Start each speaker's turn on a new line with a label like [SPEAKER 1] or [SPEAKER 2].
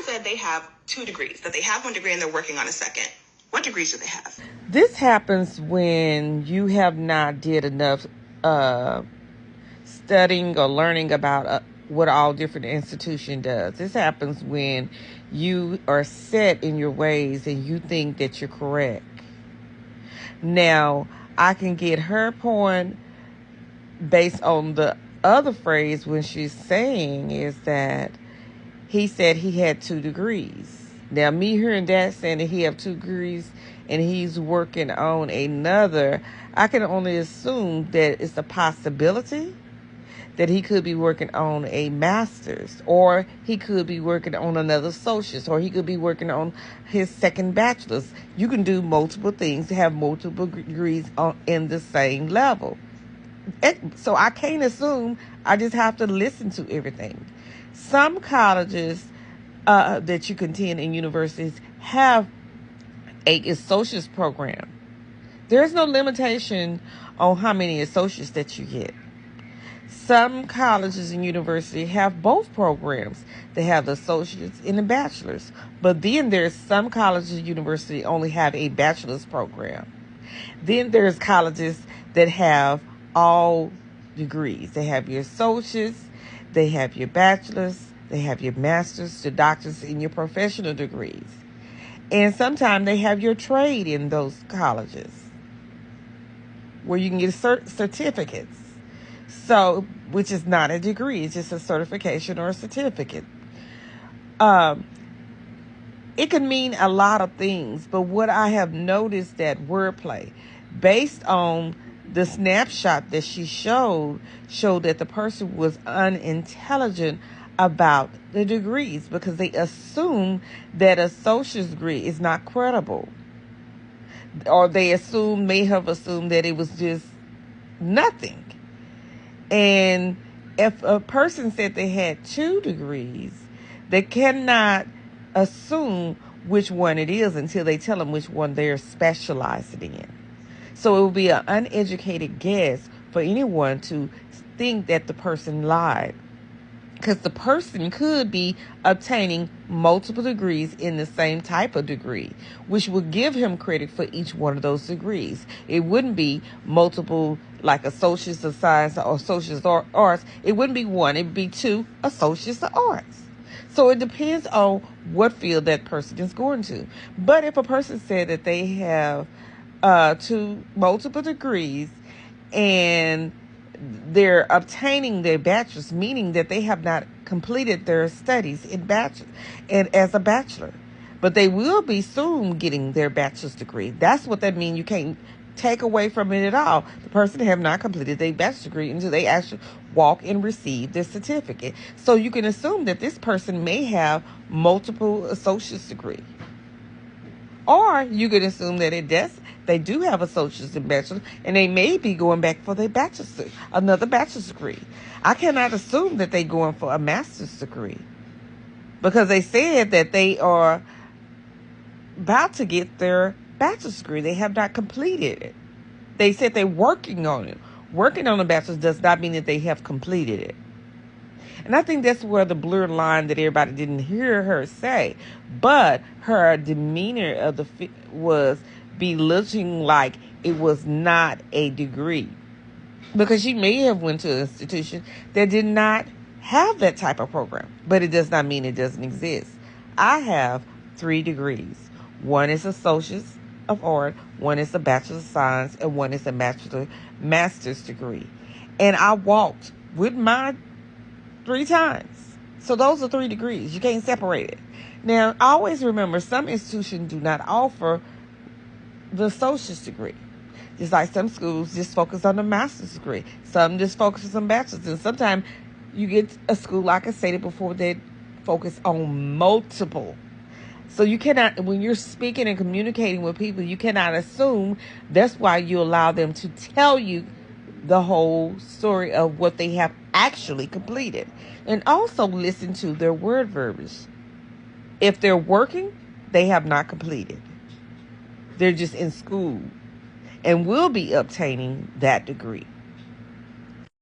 [SPEAKER 1] said they have 2 degrees, that they have 1 degree and they're working on a second. What degrees do they have?
[SPEAKER 2] This happens when you have not did enough studying or learning about what all different institution does. This happens when you are set in your ways and you think that you're correct. Now, I can get her point based on the other phrase when she's saying is that he said he had 2 degrees. Now, me hearing that saying that he have 2 degrees and he's working on another, I can only assume that it's a possibility that he could be working on a master's, or he could be working on another associate's, or he could be working on his second bachelor's. You can do multiple things to have multiple degrees in the same level. So I can't assume. I just have to listen to everything. Some colleges that you can attend in universities have a associate's program. There's no limitation on how many associates that you get. Some colleges and universities have both programs. They have the associates and the bachelor's. But then there's some colleges and universities only have a bachelor's program. Then there's colleges that have all degrees. They have your associates, they have your bachelor's, they have your master's, your doctor's, and your professional degrees. And sometimes they have your trade in those colleges where you can get certificates. So, which is not a degree, it's just a certification or a certificate. It can mean a lot of things, but what I have noticed that wordplay, based on the snapshot that she showed that the person was unintelligent about the degrees because they assume that a associate's degree is not credible. Or they may have assumed that it was just nothing. And if a person said they had 2 degrees, they cannot assume which one it is until they tell them which one they're specialized in. So it would be an uneducated guess for anyone to think that the person lied, because the person could be obtaining multiple degrees in the same type of degree, which would give him credit for each one of those degrees. It wouldn't be multiple, like Associates of Science or Associates of Arts. It wouldn't be 1. It would be 2 Associates of Arts. So it depends on what field that person is going to. But if a person said that they have 2 multiple degrees and they're obtaining their bachelor's, meaning that they have not completed their studies as a bachelor, but they will be soon getting their bachelor's degree. That's what that means. You can't take away from it at all. The person have not completed their bachelor's degree until they actually walk and receive their certificate. So you can assume that this person may have multiple associate's degree. Or you could assume that they do have associates and bachelor's, and they may be going back for their another bachelor's degree. I cannot assume that they're going for a master's degree because they said that they are about to get their bachelor's degree. They have not completed it. They said they're working on it. Working on a bachelor's does not mean that they have completed it. And I think that's where the blurred line that everybody didn't hear her say. But her demeanor was belittling, like it was not a degree. Because she may have went to an institution that did not have that type of program. But it does not mean it doesn't exist. I have 3 degrees. 1 is Associates of Art, 1 is a Bachelor of Science, and 1 is a Master's degree. And I walked with my 3 times. So those are 3 degrees. You can't separate it. Now, always remember, some institutions do not offer the associate's degree. Just like some schools just focus on the master's degree. Some just focus on bachelor's. And sometimes you get a school, like I stated before, that focus on multiple. So you cannot, when you're speaking and communicating with people, you cannot assume. That's why you allow them to tell you the whole story of what they have actually completed. And also listen to their word verbiage. If they're working, they have not completed. They're just in school and will be obtaining that degree.